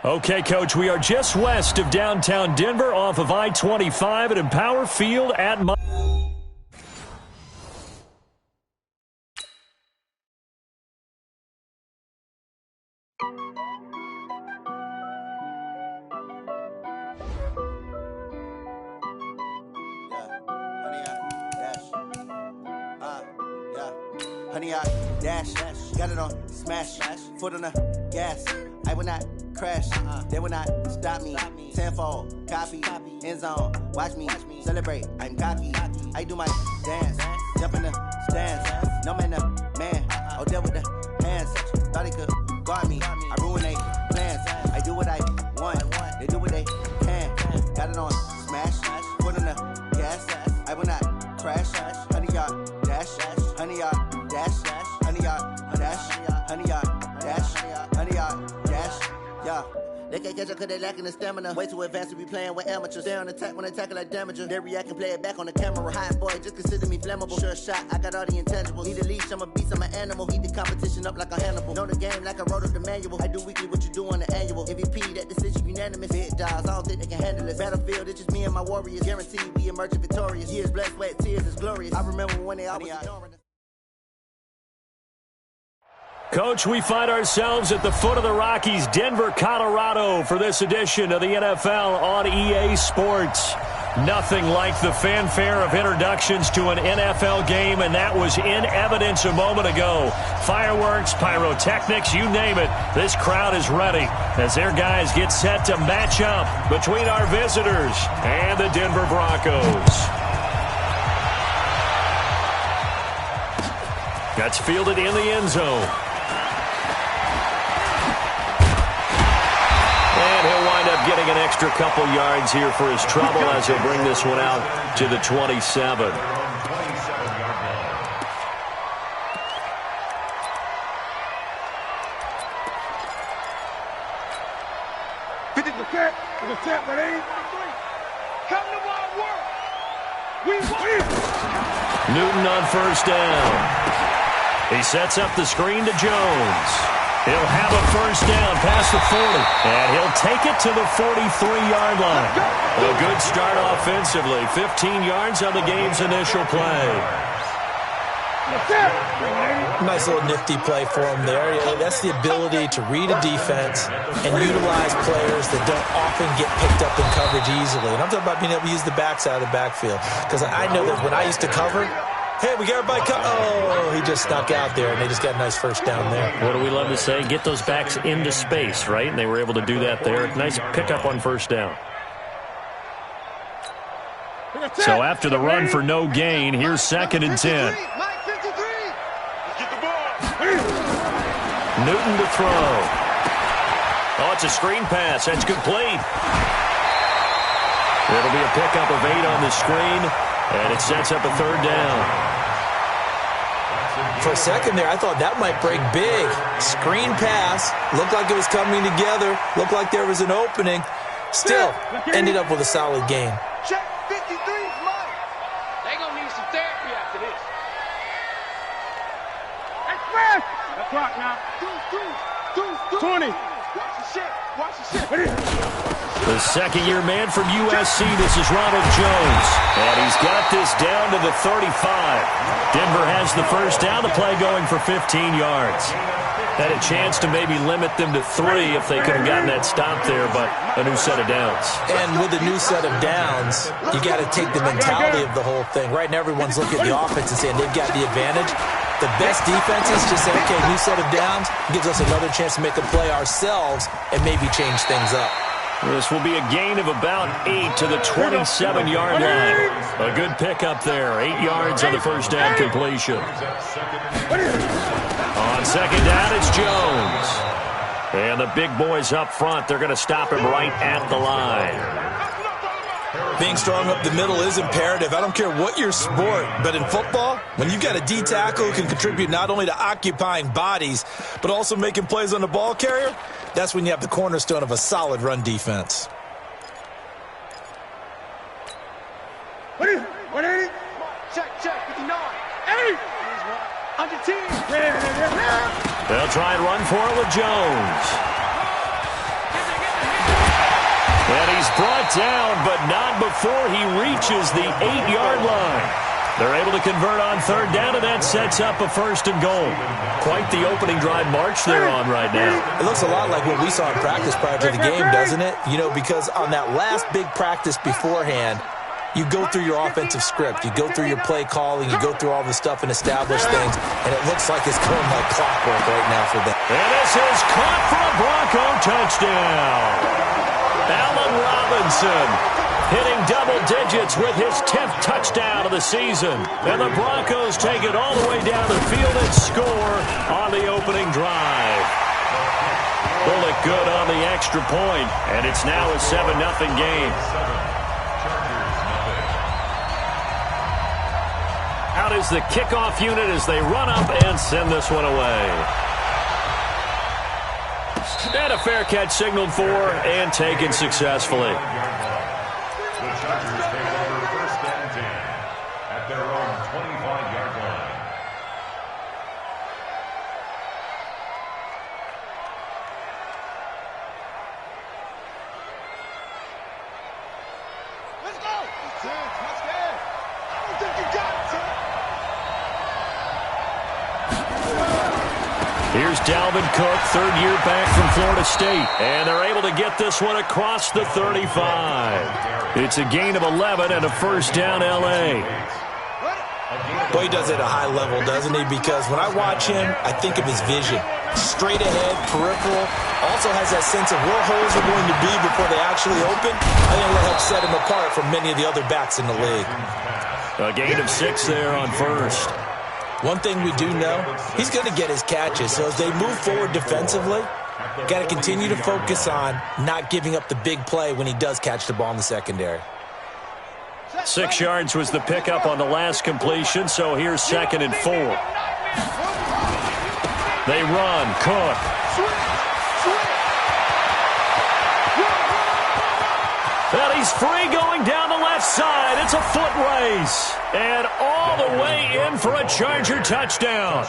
Okay, Coach, we are just west of downtown Denver off of I-25 at Empower Field at Honey, I dash, got it on smash, foot on the gas. I will not crash, they will not stop me. Tenfold, copy, end zone, watch me celebrate. I'm cocky, I do my dance, jump in the stands. No man, the man, oh, there with the hands. Thought he could guard me, I ruin they plans. I do what I want, they do what they can. Got it on smash, foot on the gas. I will not crash, honey, y'all dash, honey, y'all dash, honey, y'all dash, honey, y'all dash, honey, y'all dash, yeah. They can't catch up cause they lacking the stamina. Way too advanced to be playing with amateurs. Stay on attack when they tackle like damager. They react and play it back on the camera. Hot boy, just consider me flammable. Sure shot, I got all the intangibles. Need a leash, I'm a beast, I'm an animal. Heat the competition up like a Hannibal. Know the game like I wrote up the manual. I do weekly what you do on the annual. MVP, that decision unanimous. Big dogs, I don't think they can handle it. Battlefield, it's just me and my warriors. Guaranteed we emerge victorious. Years, blood, sweat, tears, it's glorious. I remember when they always ignoring us. Coach, we find ourselves at the foot of the Rockies, Denver, Colorado, for this edition of the NFL on EA Sports. Nothing like the fanfare of introductions to an NFL game, and that was in evidence a moment ago. Fireworks, pyrotechnics, you name it. This crowd is ready as their guys get set to match up between our visitors and the Denver Broncos. That's fielded in the end zone. And he'll wind up getting an extra couple yards here for his trouble as he'll bring this one out to the 27. Newton on first down. He sets up the screen to Jones. He'll have a first down past the 40, and he'll take it to the 43-yard line. A good start offensively. 15 yards on the game's initial play. Nice little nifty play for him there. Yeah, that's the ability to read a defense and utilize players that don't often get picked up in coverage easily. And I'm talking about being able to use the backside of the backfield. Because I know that when I used to cover, hey, we got everybody oh, he just snuck out there, and they just got a nice first down there. What do we love to say? Get those backs into space, right? And they were able to do that there. Nice pickup on first down. So after the run for no gain, here's 2nd and 10. Newton to throw. Oh, it's a screen pass. That's complete. It'll be a pickup of 8 on the screen, and it sets up a 3rd down. For a second there, I thought that might break big. Screen pass. Looked like it was coming together. Looked like there was an opening. Still, ended up with a solid gain. Check 53 is mine. They're going to need some therapy after this. Express! That clock now. 20. Watch the shit. Watch the shit. The second-year man from USC, this is Ronald Jones. And he's got this down to the 35. Denver has the first down, the play going for 15 yards. Had a chance to maybe limit them to 3 if they could have gotten that stop there, but a new set of downs. And with a new set of downs, you got to take the mentality of the whole thing. Right now, everyone's looking at the offense and saying they've got the advantage. The best defenses just say, okay, new set of downs gives us another chance to make a play ourselves and maybe change things up. This will be a gain of about 8 to the 27-yard line. A good pickup there. 8 yards on the first down completion. On second down, it's Jones. And the big boys up front, they're going to stop him right at the line. Being strong up the middle is imperative. I don't care what your sport, but in football, when you've got a D tackle who can contribute not only to occupying bodies, but also making plays on the ball carrier, that's when you have the cornerstone of a solid run defense. 180. Check, 59. 8. Under 10. They'll try and run for it with Jones. And he's brought down, but not before he reaches the 8-yard line. They're able to convert on third down, and that sets up a 1st and goal. Quite the opening drive march they're on right now. It looks a lot like what we saw in practice prior to the game, doesn't it? You know, because on that last big practice beforehand, you go through your offensive script. You go through your play calling. You go through all the stuff and establish things, and it looks like it's going like clockwork right now for them. And this is caught for a Bronco touchdown. Allen Robinson hitting double digits with his 10th touchdown of the season. And the Broncos take it all the way down the field and score on the opening drive. Bullock good on the extra point, and it's now a 7-0 game. Out is the kickoff unit as they run up and send this one away. And a fair catch signaled for and taken successfully. The Chargers take over 1st and 10 at their own 25-yard line. Let's go! Let's go! I don't think you got it, Tim. Here's Dalvin Cook, 3rd year back from Florida State. And they're able to get this one across the 35. It's a gain of 11 and a 1st down L.A. Boy, he does it at a high level, doesn't he? Because when I watch him, I think of his vision. Straight ahead, peripheral. Also has that sense of where holes are going to be before they actually open. I think that helps set him apart from many of the other backs in the league. A gain of 6 there on 1st. One thing we do know, he's going to get his catches. So as they move forward defensively, got to continue to focus on not giving up the big play when he does catch the ball in the secondary. 6 yards was the pickup on the last completion, so here's 2nd and 4. They run. Cook. And he's free going down the left side. It's a foot race. And all the way in for a Charger touchdown.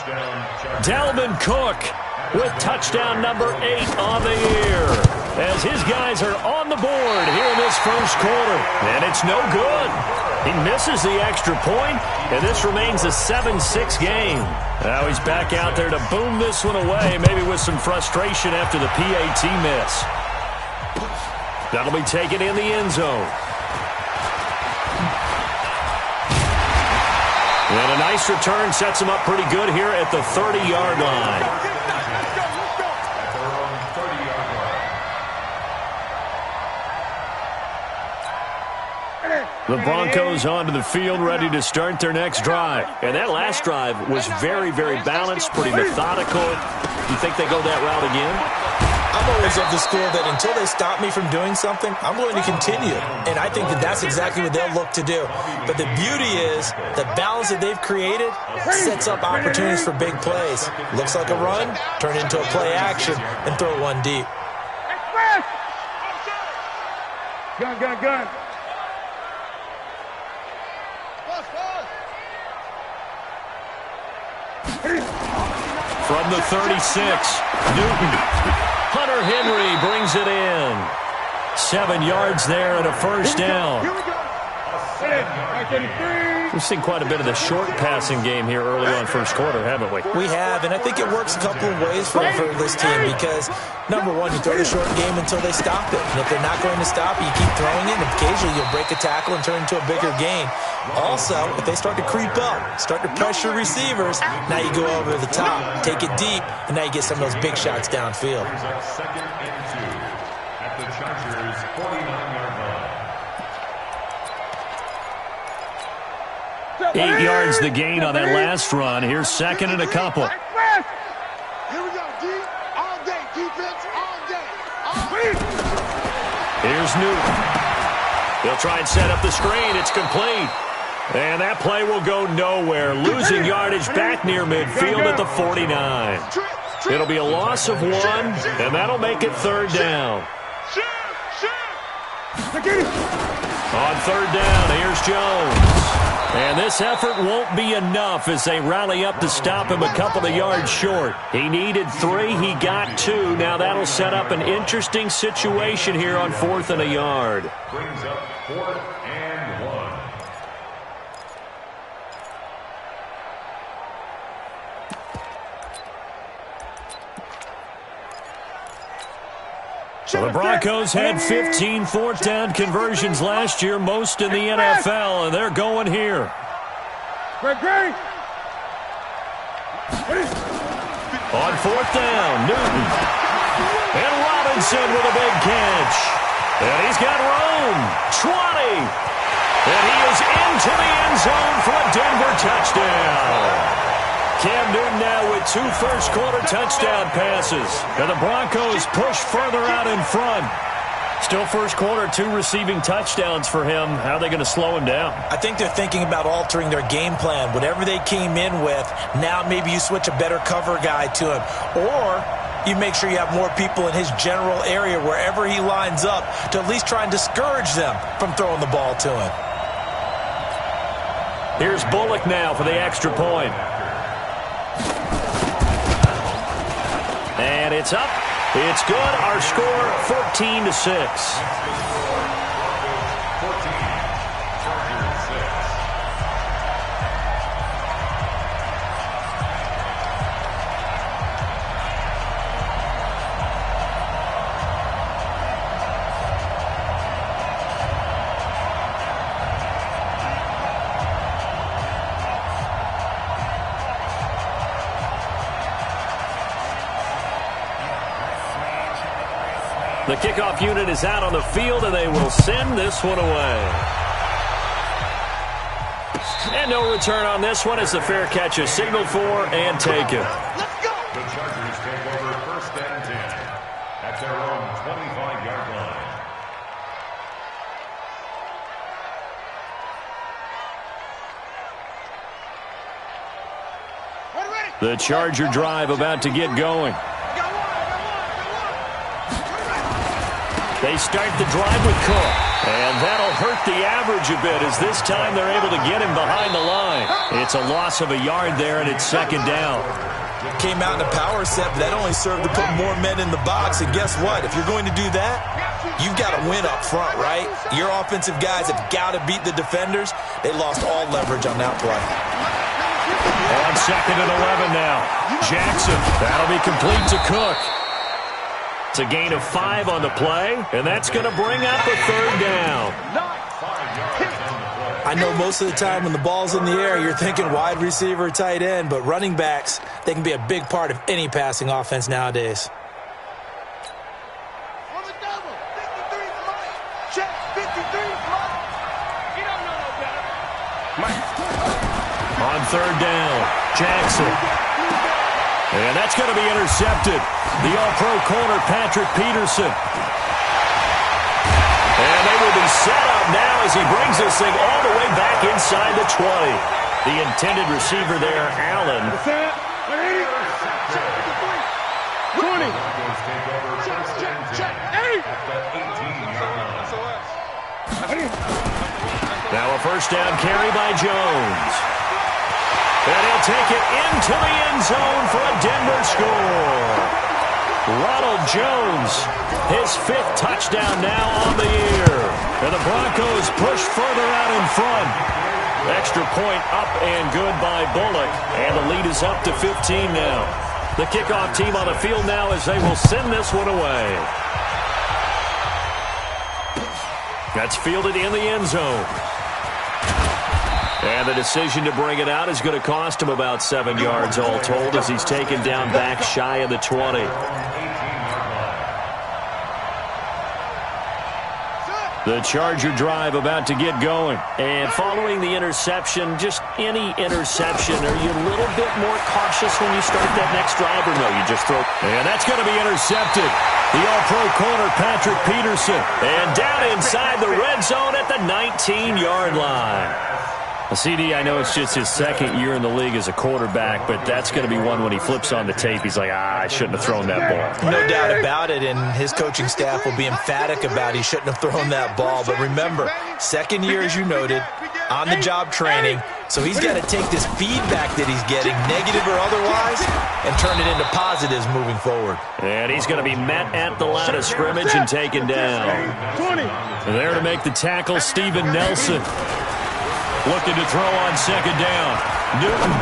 Dalvin Cook with touchdown number 8 on the year. As his guys are on the board here in this 1st quarter. And it's no good. He misses the extra point, and this remains a 7-6 game. Now he's back out there to boom this one away, maybe with some frustration after the PAT miss. That'll be taken in the end zone. And a nice return sets him up pretty good here at the 30-yard line. The Broncos onto the field, ready to start their next drive. And that last drive was very, very balanced, pretty methodical. You think they go that route again? I'm always of the school that until they stop me from doing something, I'm going to continue. And I think that that's exactly what they'll look to do. But the beauty is the balance that they've created sets up opportunities for big plays. Looks like a run, turn into a play action, and throw one deep. Gun. From the 36, Newton. Hunter Henry brings it in. 7 yards there and a 1st down. We've seen quite a bit of the short passing game here early on 1st quarter, haven't we? We have, and I think it works a couple of ways for this team because, number one, you throw the short game until they stop it. And if they're not going to stop it, you keep throwing it, and occasionally you'll break a tackle and turn into a bigger gain. Also, if they start to creep up, start to pressure receivers, now you go over the top, take it deep, and now you get some of those big shots downfield. 2nd and 2 at the Chargers' 49-yard line. 8 yards the gain on that last run. Here's 2nd and a couple. Here we go, D. All day, defense, all day. Here's Newton. They'll try and set up the screen. It's complete. And that play will go nowhere. Losing yardage back near midfield at the 49. It'll be a loss of 1, and that'll make it 3rd down. On 3rd down, here's Jones. And this effort won't be enough as they rally up to stop him a couple of yards short. He needed 3. He got 2. Now that'll set up an interesting situation here on 4th and a yard. Brings up 4th and 1. So the Broncos had 15 fourth down conversions last year, most in the NFL, and they're going here. Great. On 4th down, Newton. And Robinson with a big catch. And he's got room. 20. And he is into the end zone for a Denver touchdown. Cam Newton now with 2 first-quarter touchdown passes. And the Broncos push further out in front. Still first quarter, 2 receiving touchdowns for him. How are they going to slow him down? I think they're thinking about altering their game plan. Whatever they came in with, now maybe you switch a better cover guy to him. Or you make sure you have more people in his general area wherever he lines up to at least try and discourage them from throwing the ball to him. Here's Bullock now for the extra point. And it's up. It's good. Our score, 14-6. The kickoff unit is out on the field, and they will send this one away. And no return on this one as the fair catch is signaled for and taken. Let's go! The Chargers take over 1st and 10 at their own 25-yard line. The Charger drive about to get going. They start the drive with Cook. And that'll hurt the average a bit as this time they're able to get him behind the line. It's a loss of a yard there, and it's 2nd down. Came out in a power set, but that only served to put more men in the box. And guess what? If you're going to do that, you've got to win up front, right? Your offensive guys have got to beat the defenders. They lost all leverage on that play. On 2nd and 11 now. Jackson. That'll be complete to Cook. It's a gain of 5 on the play, and that's going to bring up a 3rd down. I know most of the time when the ball's in the air, you're thinking wide receiver, tight end, but running backs, they can be a big part of any passing offense nowadays. On the double, 53 Mike. Check, 53 Mike. You don't know no better. On 3rd down, Jackson. And that's going to be intercepted. The all-pro corner, Patrick Peterson. And they will be set up now as he brings this thing all the way back inside the 20. The intended receiver there, Allen. 20. Now a 1st down carry by Jones. And he'll take it into the end zone for a Denver score. Ronald Jones, his 5th touchdown now on the year. And the Broncos push further out in front. Extra point up and good by Bullock. And the lead is up to 15 now. The kickoff team on the field now as they will send this one away. That's fielded in the end zone. And the decision to bring it out is going to cost him about 7 yards all told as he's taken down back shy of the 20. The Charger drive about to get going. And following the interception, just any interception, are you a little bit more cautious when you start that next drive, or no, you just throw? And that's going to be intercepted. The all-pro corner, Patrick Peterson. And down inside the red zone at the 19-yard line. CD, I know it's just his 2nd year in the league as a quarterback, but that's going to be one when he flips on the tape. He's like, I shouldn't have thrown that ball. No doubt about it, and his coaching staff will be emphatic about he shouldn't have thrown that ball. But remember, 2nd year, as you noted, on-the-job training, so he's got to take this feedback that he's getting, negative or otherwise, and turn it into positives moving forward. And he's going to be met at the line of scrimmage and taken down. 20. There to make the tackle, Steven Nelson. Looking to throw on second down. Newton.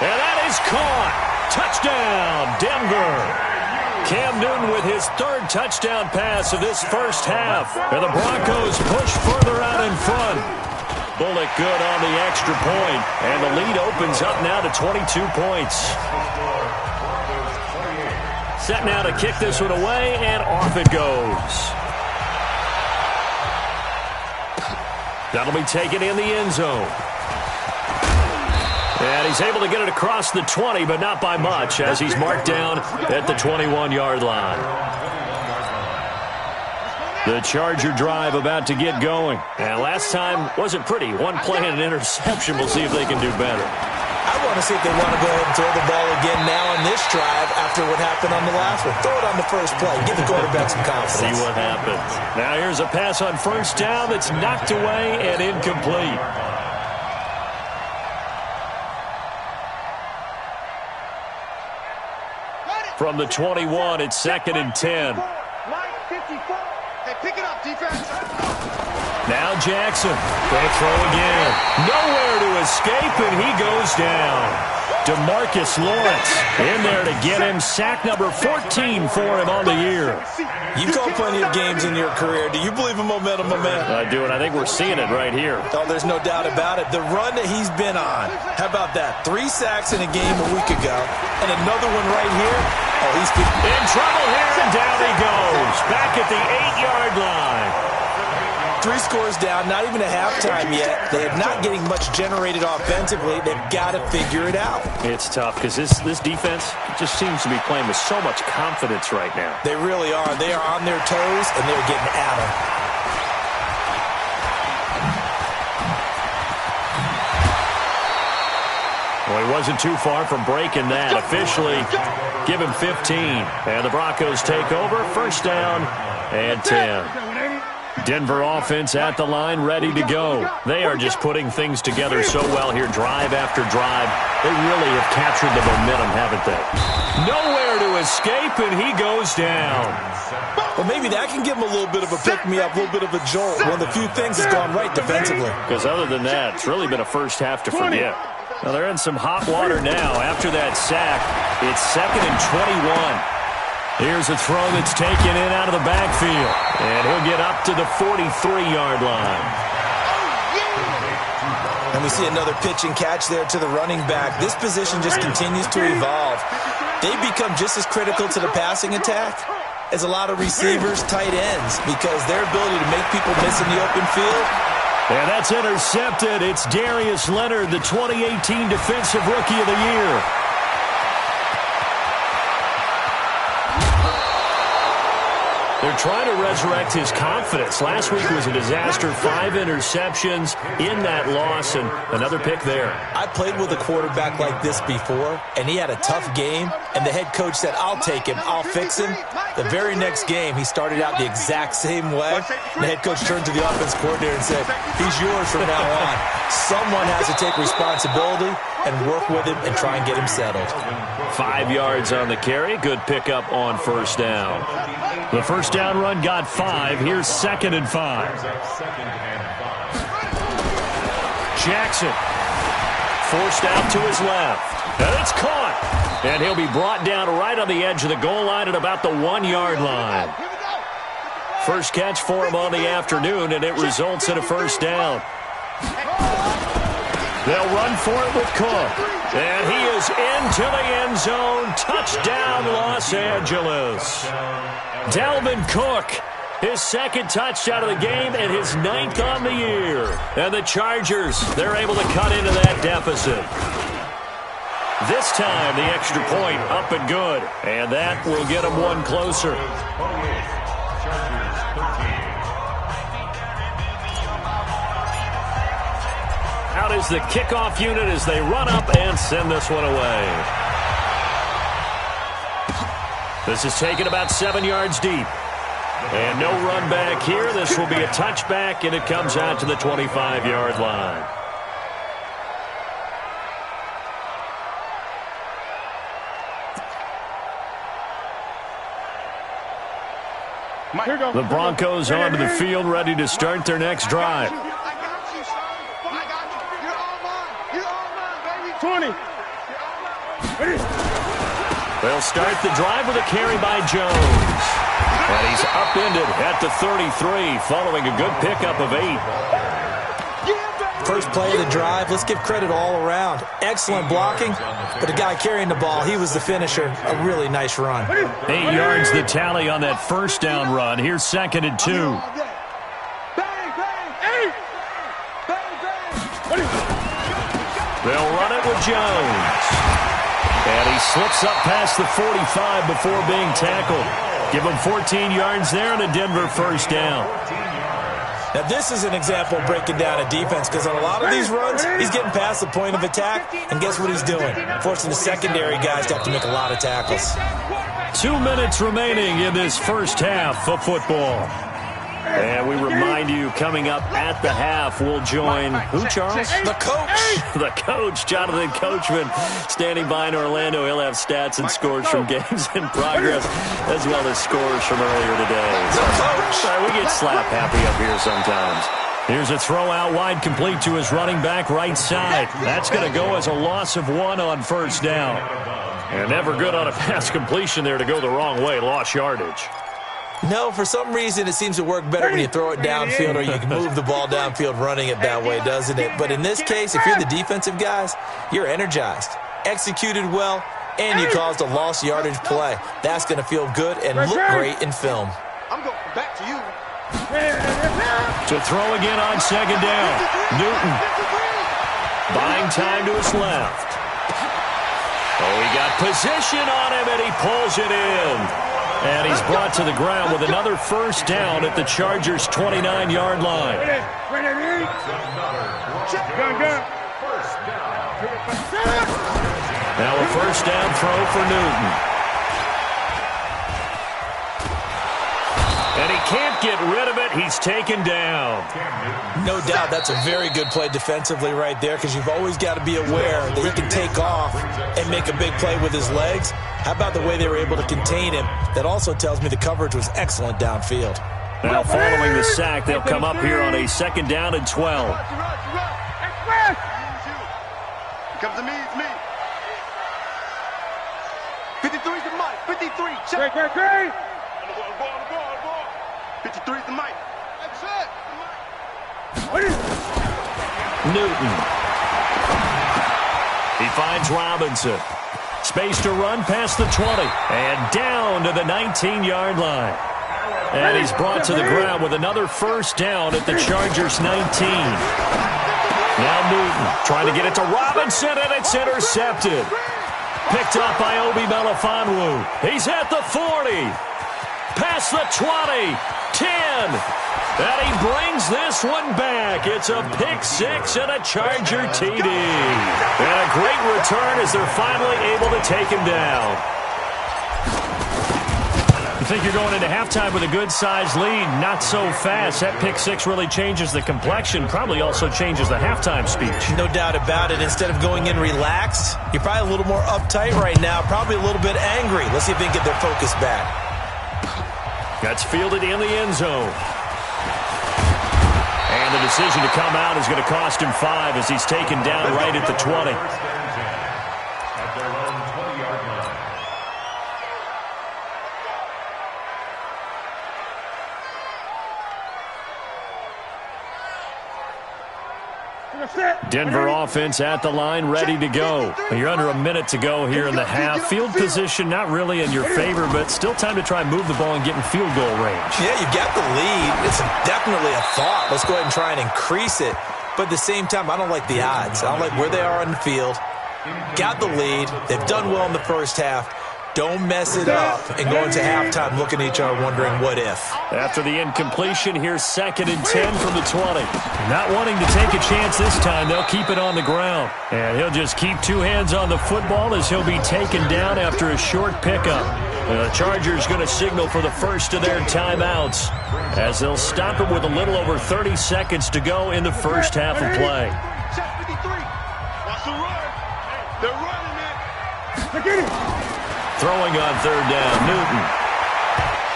And that is caught. Touchdown, Denver. Cam Newton with his third touchdown pass of this first half. And the Broncos push further out in front. Bullock good on the extra point. And the lead opens up now to 22 points. Set now to kick this one away, and off it goes. That'll be taken in the end zone. And he's able to get it across the 20, but not by much, as he's marked down at the 21-yard line. The Charger drive about to get going. And last time wasn't pretty. One play and an interception. We'll see if they can do better. I want to see if they want to go ahead and throw the ball again now on this drive after what happened on the last one. Throw it on the first play. Give the quarterback some confidence. See what happens. Now here's a pass on first down that's knocked away and incomplete. From the 21, it's 2nd and 10. Hey, pick it up, defense. Now Jackson. Going to throw again. Nowhere to escape, and he goes down. DeMarcus Lawrence in there to get him. Sack number 14 for him on the year. You've called plenty of games in your career. Do you believe in momentum, my man? I do, and I think we're seeing it right here. Oh, there's no doubt about it. The run that he's been on. How about that? 3 sacks in a game a week ago, and another one right here. Oh, he's in trouble here, and down he goes. Back at the 8-yard line. 3 scores down, not even a halftime yet. They are not getting much generated offensively. They've got to figure it out. It's tough because this defense just seems to be playing with so much confidence right now. They really are. They are on their toes, and they're getting at them. Well, he wasn't too far from breaking that. Officially, give him 15. And the Broncos take over. First down and 10. Denver offense at the line, ready to go. They are just putting things together so well here, drive after drive. They really have captured the momentum, haven't they? Nowhere to escape, and he goes down. Well, maybe that can give him a little bit of a pick-me-up, a little bit of a jolt. One of the few things has gone right defensively. Because other than that, it's really been a first half to forget. Now, they're in some hot water now. After that sack, it's 2nd and 21. Here's a throw that's taken in out of the backfield. And he'll get up to the 43-yard line. And we see another pitch and catch there to the running back. This position just continues to evolve. They become just as critical to the passing attack as a lot of receivers, tight ends, because their ability to make people miss in the open field. And that's intercepted. It's Darius Leonard, the 2018 Defensive Rookie of the Year. They're trying to resurrect his confidence. Last week was a disaster. 5 interceptions in that loss, and another pick there. I played with a quarterback like this before, and he had a tough game, and the head coach said, I'll take him, I'll fix him. The very next game, he started out the exact same way. And the head coach turned to the offense coordinator and said, he's yours from now on. Someone has to take responsibility and work with him and try and get him settled. 5 yards on the carry. Good pickup on first down. The first down run got 5. Here's 2nd and 5. Jackson forced out to his left. And it's caught. And he'll be brought down right on the edge of the goal line at about the 1-yard line. First catch for him on the afternoon, and it results in a first down. They'll run for it with Cook. And he is into the end zone. Touchdown, Los Angeles. Dalvin Cook, his 2nd touchdown of the game and his 9th on the year. And the Chargers, they're able to cut into that deficit. This time, the extra point up and good. And that will get them one closer. Out is the kickoff unit as they run up and send this one away. This is taken about 7 yards deep. And no run back here. This will be a touchback, and it comes out to the 25-yard line. The Broncos onto the field, ready to start their next drive. 20. They'll start the drive with a carry by Jones. And he's upended at the 33, following a good pickup of 8. First play of the drive, let's give credit all around. Excellent blocking, but the guy carrying the ball, he was the finisher. A really nice run. 8 yards the tally on that first down run. Here's 2nd and 2. They'll run it with Jones. And he slips up past the 45 before being tackled. Give him 14 yards there and a Denver first down. Now, this is an example of breaking down a defense, because on a lot of these runs, he's getting past the point of attack, and guess what he's doing? Forcing the secondary guys to have to make a lot of tackles. 2 minutes remaining in this first half of football. And we remind you, coming up at the half, we'll join who, Charles? The coach. The coach, Jonathan Coachman, standing by in Orlando. He'll have stats and scores from games in progress, as well as scores from earlier today. The coach. We get slap happy up here sometimes. Here's a throw out wide, complete to his running back right side. That's going to go as a loss of 1 on first down. And never good on a pass completion there to go the wrong way. Lost yardage. No, for some reason, it seems to work better when you throw it downfield or you can move the ball downfield running it that way, doesn't it? But in this case, if you're the defensive guys, you're energized, executed well, and you caused a lost yardage play. That's going to feel good and look great in film. I'm going back to you. To throw again on 2nd down. Newton buying time to his left. Oh, he got position on him, and he pulls it in. And he's brought to the ground with another first down at the Chargers' 29-yard line. Now a first down throw for Newton. And he can't get rid of it. He's taken down. No doubt that's a very good play defensively right there, because you've always got to be aware that he can take off and make a big play with his legs. How about the way they were able to contain him? That also tells me the coverage was excellent downfield. Now following the sack, they'll come up here on a 2nd down and 12. Comes to me, it's me. 53's the mic. 53, check. Great. 53's the mic. That's it. Newton. He finds Robinson. Space to run past the 20. And down to the 19-yard line. And he's brought to the ground with another first down at the Chargers' 19. Now Newton trying to get it to Robinson, and it's intercepted. Picked up by Obi Melifonwu. He's at the 40. Past the 20. 10. And he brings this one back. It's a pick six and a Charger TD. And a great return as they're finally able to take him down. You think you're going into halftime with a good-sized lead. Not so fast. That pick six really changes the complexion. Probably also changes the halftime speech. No doubt about it. Instead of going in relaxed, you're probably a little more uptight right now. Probably a little bit angry. Let's see if they can get their focus back. That's fielded in the end zone. And the decision to come out is going to cost him 5 as he's taken down right at the 20. At their own 20-yard line. Denver offense at the line, ready to go. You're under a minute to go here in the half. Field position not really in your favor, but still time to try and move the ball and get in field goal range. Yeah, you got the lead. It's definitely a thought. Let's go ahead and try and increase it. But at the same time, I don't like the odds. I don't like where they are on the field. Got the lead. They've done well in the first half. Don't mess it up and go into halftime looking at each other wondering what if. After the incompletion, here's 2nd and 10 from the 20. Not wanting to take a chance this time, they'll keep it on the ground. And he'll just keep 2 hands on the football as he'll be taken down after a short pickup. The Chargers going to signal for the first of their timeouts as they'll stop it with a little over 30 seconds to go in the first half of play. Throwing on third down, Newton.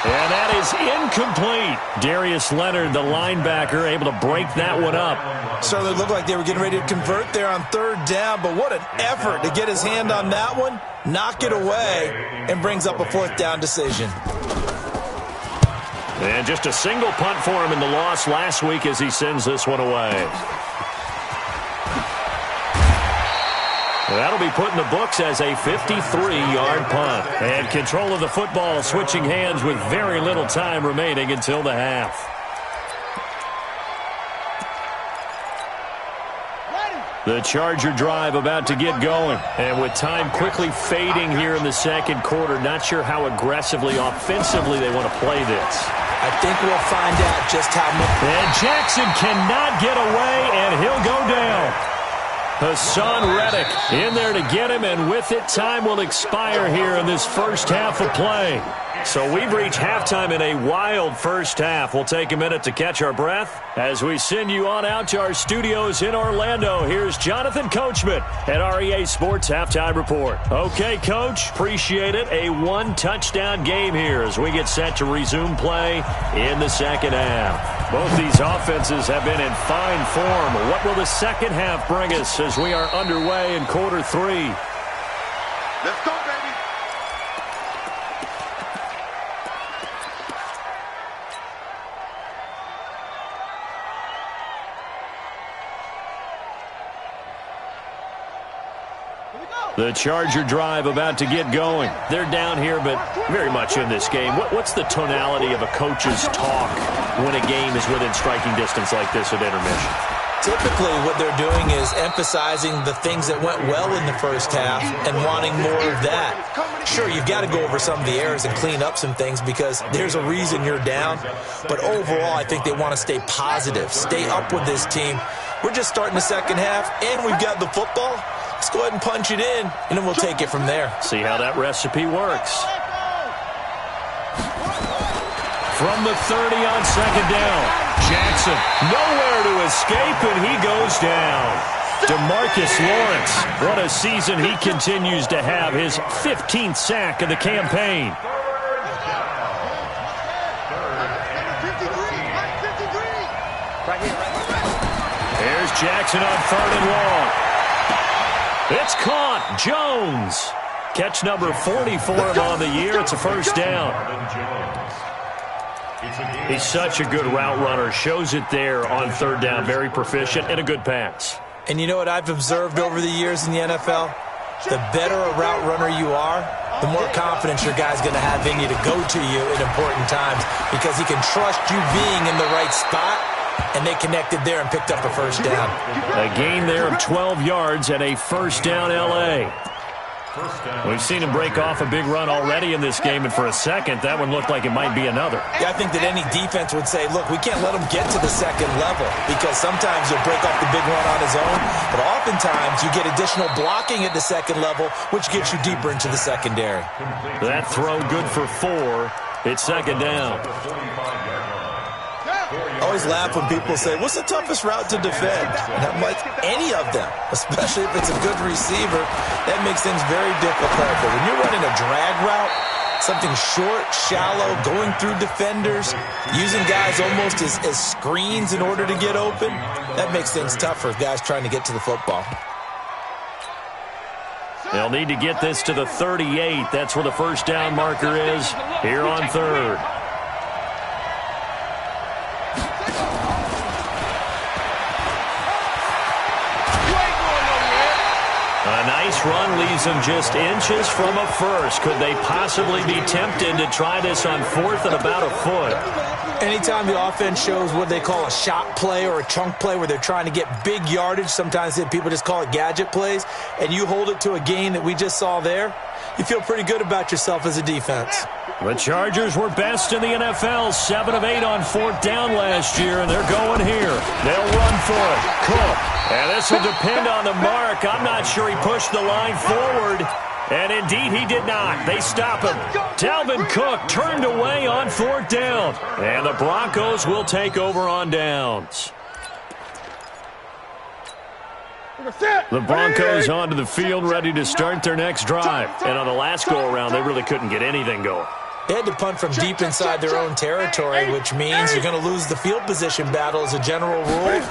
And that is incomplete. Darius Leonard, the linebacker, able to break that one up. Certainly looked like they were getting ready to convert there on third down, but what an effort to get his hand on that one, knock it away, and brings up a fourth down decision. And just a single punt for him in the loss last week as he sends this one away. That'll be put in the books as a 53-yard punt. And control of the football switching hands with very little time remaining until the half. The Charger drive about to get going. And with time quickly fading here in the second quarter, not sure how aggressively, offensively they want to play this. I think we'll find out just how much. And Jackson cannot get away, and he'll go down. Hassan Reddick in there to get him, and with it, time will expire here in this first half of play. So we've reached halftime in a wild first half. We'll take a minute to catch our breath as we send you on out to our studios in Orlando. Here's Jonathan Coachman at REA Sports Halftime Report. Okay, Coach, appreciate it. A one-touchdown game here as we get set to resume play in the second half. Both these offenses have been in fine form. What will the second half bring us as we are underway in quarter three? Let's go, baby. The Charger drive about to get going. They're down here, but very much in this game. What's the tonality of a coach's talk when a game is within striking distance like this at intermission? Typically, what they're doing is emphasizing the things that went well in the first half and wanting more of that. Sure, you've got to go over some of the errors and clean up some things because there's a reason you're down. But overall, I think they want to stay positive, stay up with this team. We're just starting the second half, and we've got the football. Let's go ahead and punch it in, and then we'll take it from there. See how that recipe works. From the 30 on second down, Jackson nowhere to escape, and he goes down. DeMarcus Lawrence, what a season he continues to have, his 15th sack of the campaign. There's Jackson on third and long. It's caught. Jones. Catch number 40 for him on the year. It's a first down. He's such a good route runner. Shows it there on third down. Very proficient and a good pass. And you know what I've observed over the years in the NFL? The better a route runner you are, the more confidence your guy's going to have in you to go to you in important times because he can trust you being in the right spot. And they connected there and picked up a first down. A gain there of 12 yards and a first down L.A. We've seen him break off a big run already in this game, and for a second, that one looked like it might be another. Yeah, I think that any defense would say, look, we can't let him get to the second level because sometimes he'll break off the big run on his own, but oftentimes you get additional blocking at the second level, which gets you deeper into the secondary. That throw good for 4. It's second down. I always laugh when people say, what's the toughest route to defend? And I'm like, any of them, especially if it's a good receiver. That makes things very difficult. But when you're running a drag route, something short, shallow, going through defenders, using guys almost as screens in order to get open, that makes things tough for guys trying to get to the football. They'll need to get this to the 38. That's where the first down marker is here on third. A nice run leaves them just inches from a first. Could they possibly be tempted to try this on fourth and about a foot? Anytime the offense shows what they call a shot play or a chunk play where they're trying to get big yardage, sometimes people just call it gadget plays, and you hold it to a gain that we just saw there, you feel pretty good about yourself as a defense. The Chargers were best in the NFL, 7 of 8 on fourth down last year, and they're going here. They'll run for it. Cook. And this will depend on the mark. I'm not sure he pushed the line forward. And indeed he did not. They stop him. Dalvin Cook turned away on 4th down. And the Broncos will take over on downs. The Broncos onto the field ready to start their next drive. And on the last go-around, they really couldn't get anything going. They had to punt from deep inside their own territory, which means you're going to lose the field position battle as a general rule.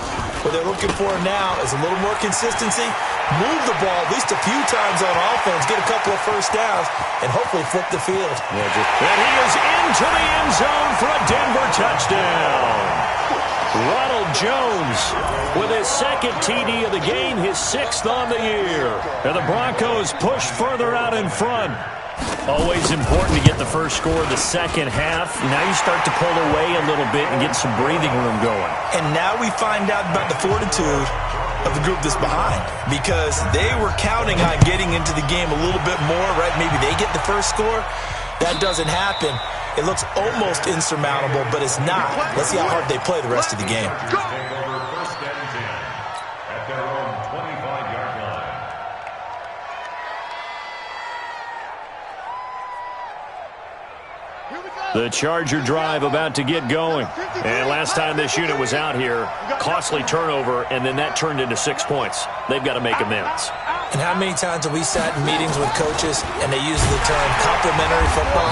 What they're looking for now is a little more consistency, move the ball at least a few times on offense, get a couple of first downs, and hopefully flip the field. And he is into the end zone for a Denver touchdown. Ronald Jones with his second TD of the game, his 6th on the year. And the Broncos push further out in front. Always important to get the first score of the second half. Now you start to pull away a little bit and get some breathing room going. And now we find out about the fortitude of the group that's behind, because they were counting on getting into the game a little bit more, right? Maybe they get the first score. That doesn't happen. It looks almost insurmountable, but it's not. Let's see how hard they play the rest of the game. The Charger drive about to get going. And last time this unit was out here, costly turnover, and then that turned into 6 points. They've got to make amends. And how many times have we sat in meetings with coaches and they use the term complementary football?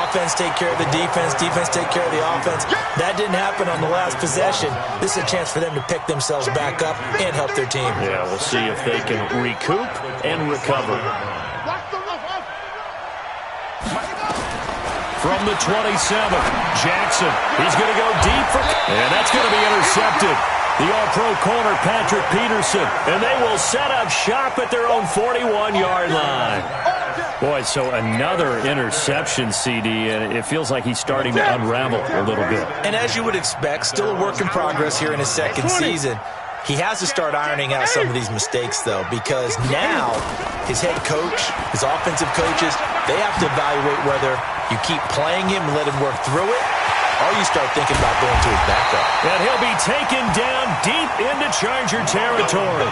Offense take care of the defense, defense take care of the offense. That didn't happen on the last possession. This is a chance for them to pick themselves back up and help their team. Yeah, we'll see if they can recoup and recover. From the 27, Jackson. He's going to go deep for... And that's going to be intercepted. The All-Pro corner, Patrick Peterson. And they will set up shop at their own 41-yard line. Boy, so another interception, CD, and it feels like he's starting to unravel a little bit. And as you would expect, still a work in progress here in his second season. He has to start ironing out some of these mistakes, though, because now his head coach, his offensive coaches, they have to evaluate whether you keep playing him and let him work through it, or you start thinking about going to his backup. And he'll be taken down deep into Charger territory.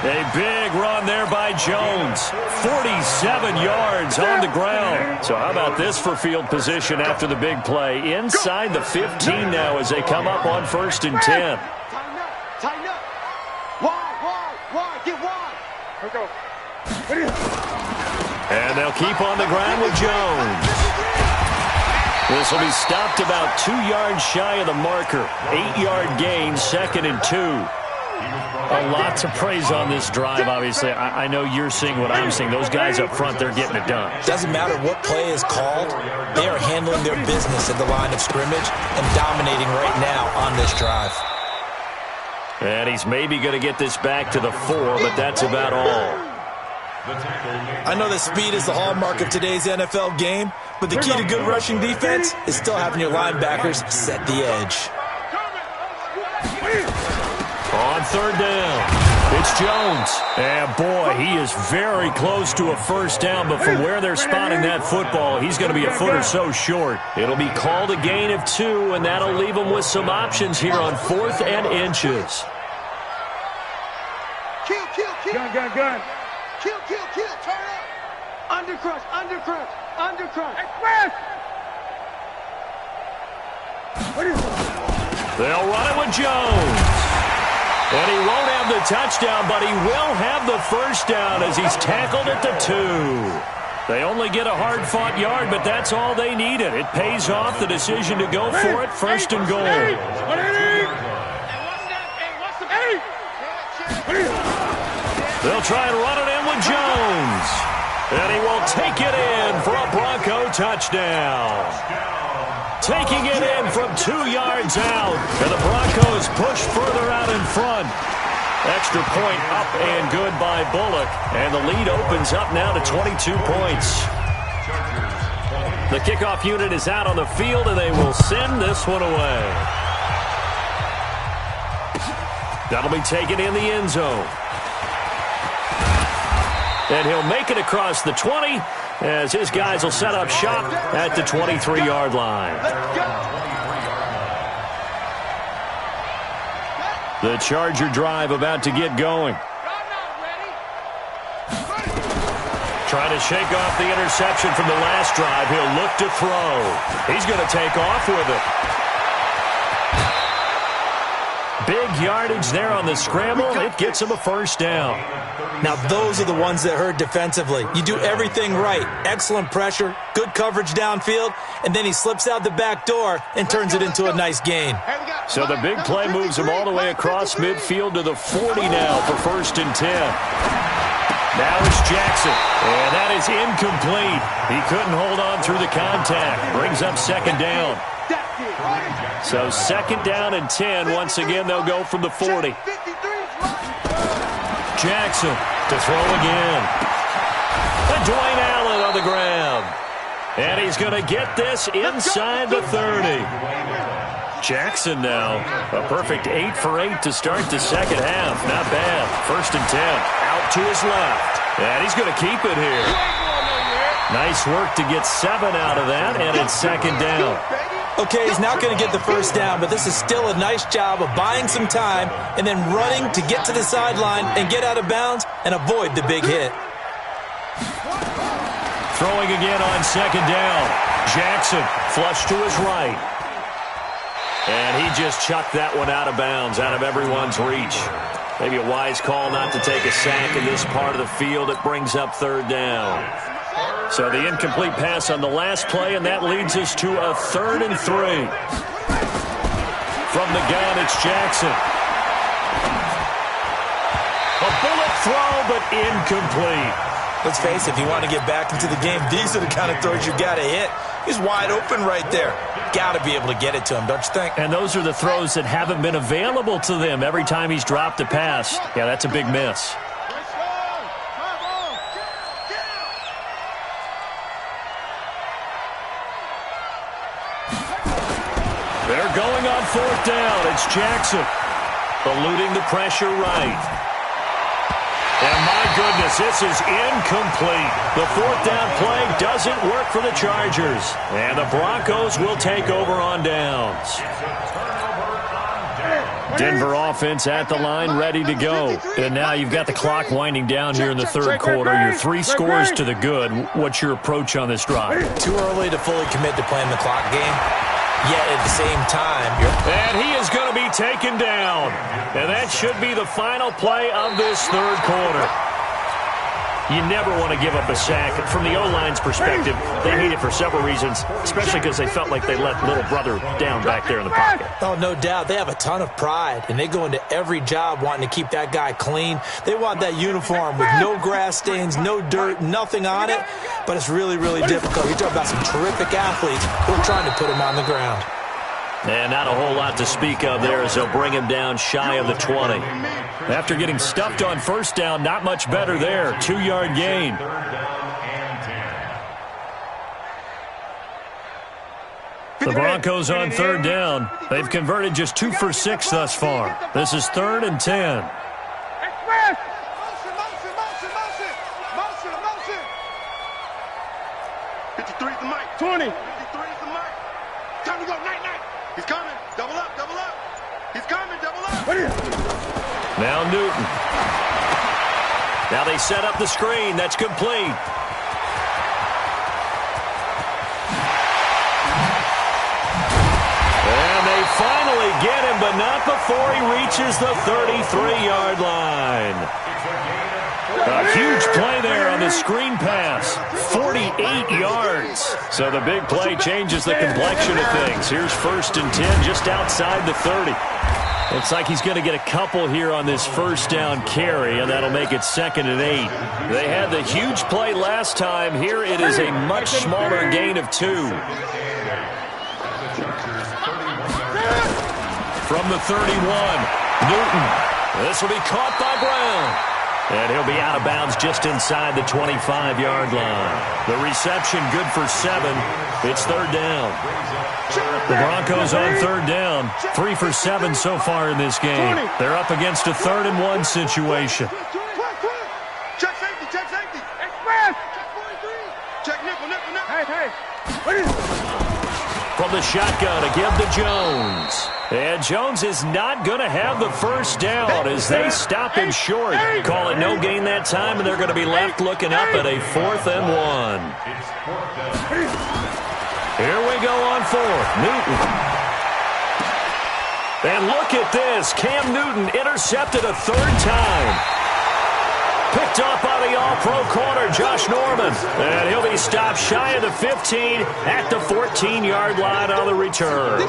A big run there by Jones. 47 yards on the ground. So how about this for field position after the big play? Inside the 15 now as they come up on 1st and 10. Tighten up. Wide. Get wide. Here we go. And they'll keep on the ground with Jones. This will be stopped about 2 yards shy of the marker. 8-yard gain, 2nd and 2. A lot to praise on this drive, obviously. I know you're seeing what I'm seeing. Those guys up front, they're getting it done. Doesn't matter what play is called. They are handling their business at the line of scrimmage and dominating right now on this drive. And he's maybe going to get this back to the 4, but that's about all. I know that speed is the hallmark of today's NFL game, but the key to good rushing defense is still having your linebackers set the edge. On 3rd down, it's Jones. And boy, he is very close to a first down, but from where they're spotting that football, he's going to be a foot or so short. It'll be called a gain of 2, and that'll leave him with some options here on 4th and inches. Kill. Gun. Kill. Turn up. Undercrush. Express. They'll run it with Jones. And he won't have the touchdown, but he will have the first down as he's tackled at the 2. They only get a hard-fought yard, but that's all they needed. It pays off the decision to go for it, 1st and goal. They'll try and run it in with Jones. And he will take it in for a Bronco touchdown. Taking it in from 2 yards out. And the Broncos push further out in front. Extra point up and good by Bullock. And the lead opens up now to 22 points. The kickoff unit is out on the field, and they will send this one away. That'll be taken in the end zone. And he'll make it across the 20 as his guys will set up shop at the 23-yard line. The Charger drive about to get going. Trying to shake off the interception from the last drive. He'll look to throw. He's going to take off with it. Big yardage there on the scramble. It gets him a first down. Now, those are the ones that hurt defensively. You do everything right. Excellent pressure, good coverage downfield, and then he slips out the back door and turns it into a nice gain. So the big play moves him all the way across midfield to the 40 now for 1st and 10. Now it's Jackson, and that is incomplete. He couldn't hold on through the contact. Brings up 2nd down. So 2nd down and 10. Once again, they'll go from the 40. Jackson to throw again. And Dwayne Allen on the ground. And he's going to get this inside the 30. Jackson now, a perfect 8 for 8 to start the second half. Not bad. 1st and 10. Out to his left. And he's going to keep it here. Nice work to get 7 out of that, and it's 2nd down. Okay, he's not going to get the first down, but this is still a nice job of buying some time and then running to get to the sideline and get out of bounds and avoid the big hit. Throwing again on 2nd down. Jackson flush to his right. And he just chucked that one out of bounds, out of everyone's reach. Maybe a wise call not to take a sack in this part of the field. It brings up 3rd down. So the incomplete pass on the last play, and that leads us to a 3rd and 3. From the gun, it's Jackson. A bullet throw, but incomplete. Let's face it, if you want to get back into the game, these are the kind of throws you got to hit. He's wide open right there. Got to be able to get it to him, don't you think? And those are the throws that haven't been available to them every time he's dropped a pass. Yeah, that's a big miss. They're going on 4th down. It's Jackson eluding the pressure right. And my goodness, this is incomplete. The 4th down play doesn't work for the Chargers. And the Broncos will take over on downs. Denver offense at the line, ready to go. And now you've got the clock winding down here in the 3rd quarter. You're 3 scores to the good. What's your approach on this drive? Too early to fully commit to playing the clock game. Yet at the same time, and he is going to be taken down. And that should be the final play of this 3rd quarter. You never want to give up a sack. From the O-line's perspective, they hate it for several reasons, especially because they felt like they let little brother down back there in the pocket. Oh, no doubt. They have a ton of pride, and they go into every job wanting to keep that guy clean. They want that uniform with no grass stains, no dirt, nothing on it, but it's really, really difficult. You're talking about some terrific athletes who are trying to put him on the ground. And not a whole lot to speak of there as they'll bring him down shy of the 20. After getting stuffed on 1st down, not much better there. 2-yard gain. The Broncos on 3rd down. They've converted just 2 for 6 thus far. This is 3rd and 10. 53's the mic. 20. 53's the mic. Time to go. Night. He's coming. Double up. He's coming. Double up. Now Newton. Now they set up the screen. That's complete. And they finally get him, but not before he reaches the 33-yard line. A huge play there on the screen pass. 48 yards. So the big play changes the complexion of things. Here's 1st and 10 just outside the 30. Looks like he's going to get a couple here on this 1st down carry, and that'll make it 2nd and 8. They had the huge play last time. Here it is a much smaller gain of 2. From the 31, Newton. This will be caught by Brown. And he'll be out of bounds just inside the 25-yard line. The reception good for 7. It's 3rd down. The Broncos on 3rd down. 3 for 7 so far in this game. They're up against a 3rd and 1 situation. Check safety. Express. Check nickel. Hey. from the shotgun to give to Jones. And Jones is not going to have the first down as they stop him short. Call it no gain that time, and they're going to be left looking up at a 4th and 1. Here we go on 4th. Newton. And look at this. Cam Newton intercepted a 3rd time. Picked up by the all-pro corner, Josh Norman. And he'll be stopped shy of the 15 at the 14-yard line on the return.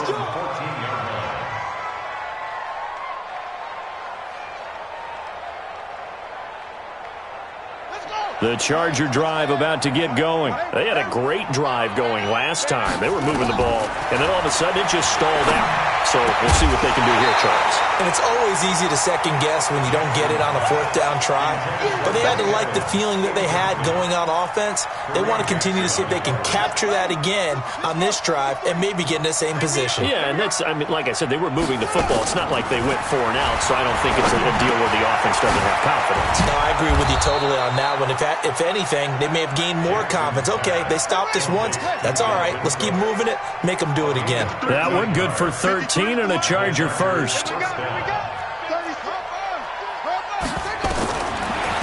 The Charger drive about to get going. They had a great drive going last time. They were moving the ball, and then all of a sudden it just stalled out. So we'll see what they can do here, Charles. And it's always easy to second-guess when you don't get it on a 4th down try. But they had to like the feeling that they had going on offense. They want to continue to see if they can capture that again on this drive and maybe get in the same position. Yeah, and that's, I mean, like I said, they were moving the football. It's not like they went 4 and out, so I don't think it's a deal where the offense doesn't have confidence. No, I agree with you totally on that one. If anything, they may have gained more confidence. Okay, they stopped us once. That's all right. Let's keep moving it. Make them do it again. That one good for 13 and a Charger first.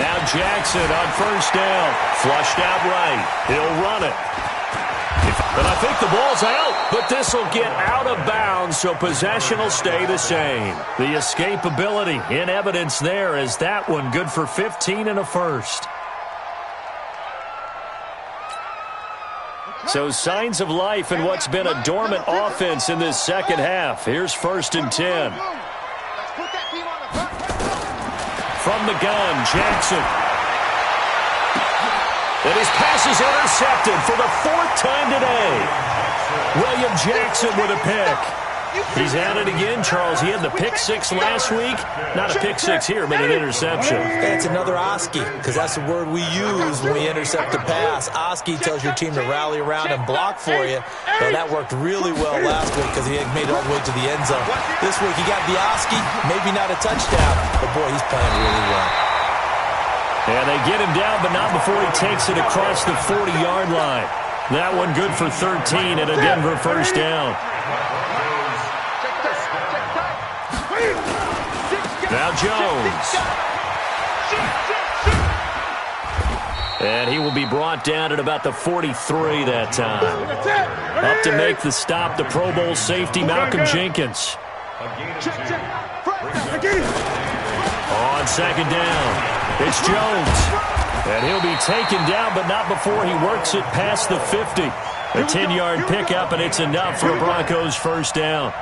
Now Jackson on 1st down. Flushed out right. He'll run it. But I think the ball's out. But this will get out of bounds, so possession will stay the same. The escapability in evidence there is that one good for 15 and a first. So signs of life in what's been a dormant offense in this second half. Here's 1st and 10. From the gun, Jackson. And his pass is intercepted for the 4th time today. William Jackson with a pick. He's at it again, Charles. He had the pick 6 last week. Not a pick 6 here, but an interception. It's another Oski, because that's the word we use when we intercept a pass. Oski tells your team to rally around and block for you. Well, that worked really well last week because he had made it all the way to the end zone. This week he got the Oski, maybe not a touchdown, but boy, he's playing really well. And they get him down, but not before he takes it across the 40-yard line. That one good for 13 and a Denver 1st down. Now Jones. And he will be brought down at about the 43 that time. Up to make the stop, the Pro Bowl safety, Malcolm Jenkins. On 2nd down, it's Jones. And he'll be taken down, but not before he works it past the 50. A 10-yard pickup, and it's enough for a Broncos 1st down.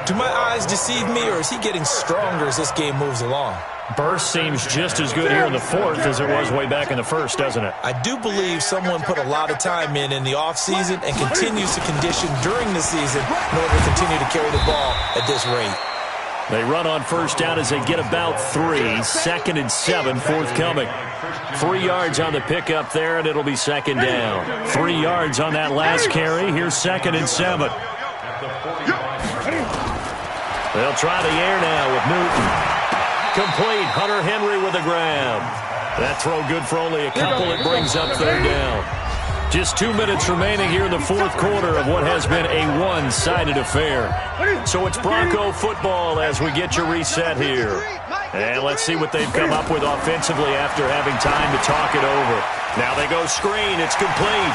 Do my eyes deceive me, or is he getting stronger as this game moves along? Burst seems just as good here in the 4th as it was way back in the 1st, doesn't it? I do believe someone put a lot of time in the offseason and continues to condition during the season in order to continue to carry the ball at this rate. They run on 1st down as they get about 3. 2nd and 7 forthcoming. 3 yards on the pickup there, and it'll be 2nd down. 3 yards on that last carry. Here's 2nd and 7. They'll try the air now with Newton. Complete. Hunter Henry with a grab. That throw good for only a couple. It brings up 3rd down. Just 2 minutes remaining here in the 4th quarter of what has been a one-sided affair. So it's Bronco football as we get your reset here. And let's see what they've come up with offensively after having time to talk it over. Now they go screen. It's complete.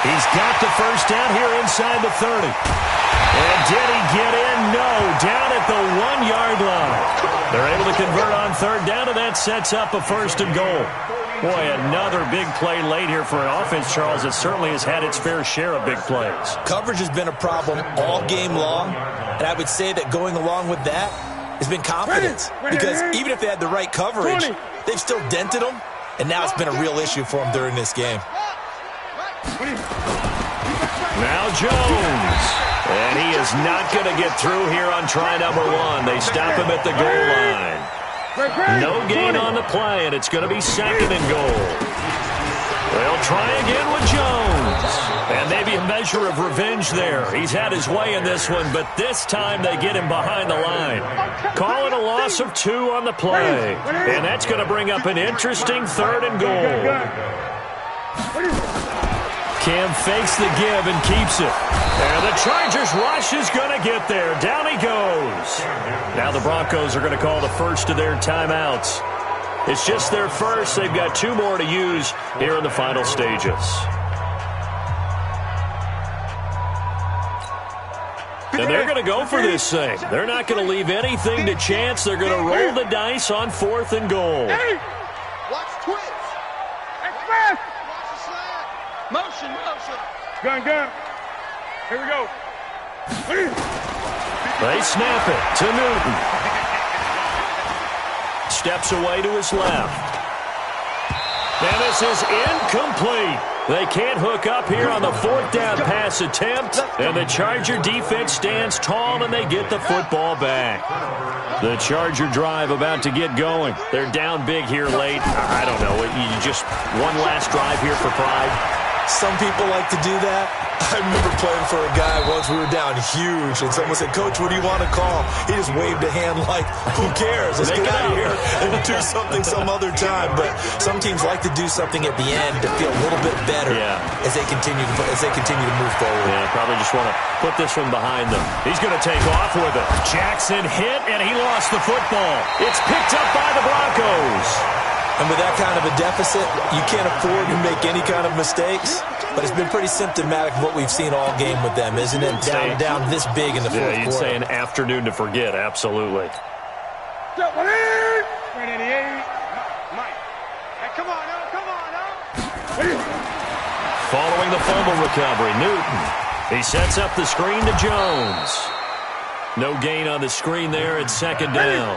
He's got the 1st down here inside the 30. And did he get in? No. Down at the 1-yard line. They're able to convert on 3rd down, and that sets up a 1st and goal. Boy, another big play late here for an offense, Charles, that certainly has had its fair share of big plays. Coverage has been a problem all game long, and I would say that going along with that has been confidence. Because even if they had the right coverage, they've still dented them, and now it's been a real issue for them during this game. Now Jones. And he is not going to get through here on try number 1. They stop him at the goal line. No gain on the play, and it's going to be 2nd and goal. They'll try again with Jones. And maybe a measure of revenge there. He's had his way in this one, but this time they get him behind the line. Call it a loss of 2 on the play. And that's going to bring up an interesting 3rd and goal. Cam fakes the give and keeps it. And the Chargers rush is going to get there. Down he goes. Now the Broncos are going to call the first of their timeouts. It's just their first. They've got 2 more to use here in the final stages. And they're going to go for this thing. They're not going to leave anything to chance. They're going to roll the dice on 4th and goal. Watch twitch. Express. Watch the slide. Motion. Gun. Here we go. They snap it to Newton. Steps away to his left. And this is incomplete. They can't hook up here on the 4th down pass attempt. And the Charger defense stands tall, and they get the football back. The Charger drive about to get going. They're down big here late. I don't know. You just one last drive here for pride. Some people like to do that. I remember playing for a guy once. We were down huge, and someone said, "Coach, what do you want to call?" He just waved a hand like, "Who cares? Let's get out of here and do something some other time." But some teams like to do something at the end to feel a little bit better as they continue to move forward. Yeah, probably just want to put this one behind them. He's going to take off with it. Jackson hit, and he lost the football. It's picked up by the Broncos. And with that kind of a deficit, you can't afford to make any kind of mistakes. But it's been pretty symptomatic of what we've seen all game with them, isn't it? Down this big in the fourth quarter. Yeah, you'd say an afternoon to forget, absolutely. Mike. Hey, come on. Following the fumble recovery, Newton. He sets up the screen to Jones. No gain on the screen there at 2nd down.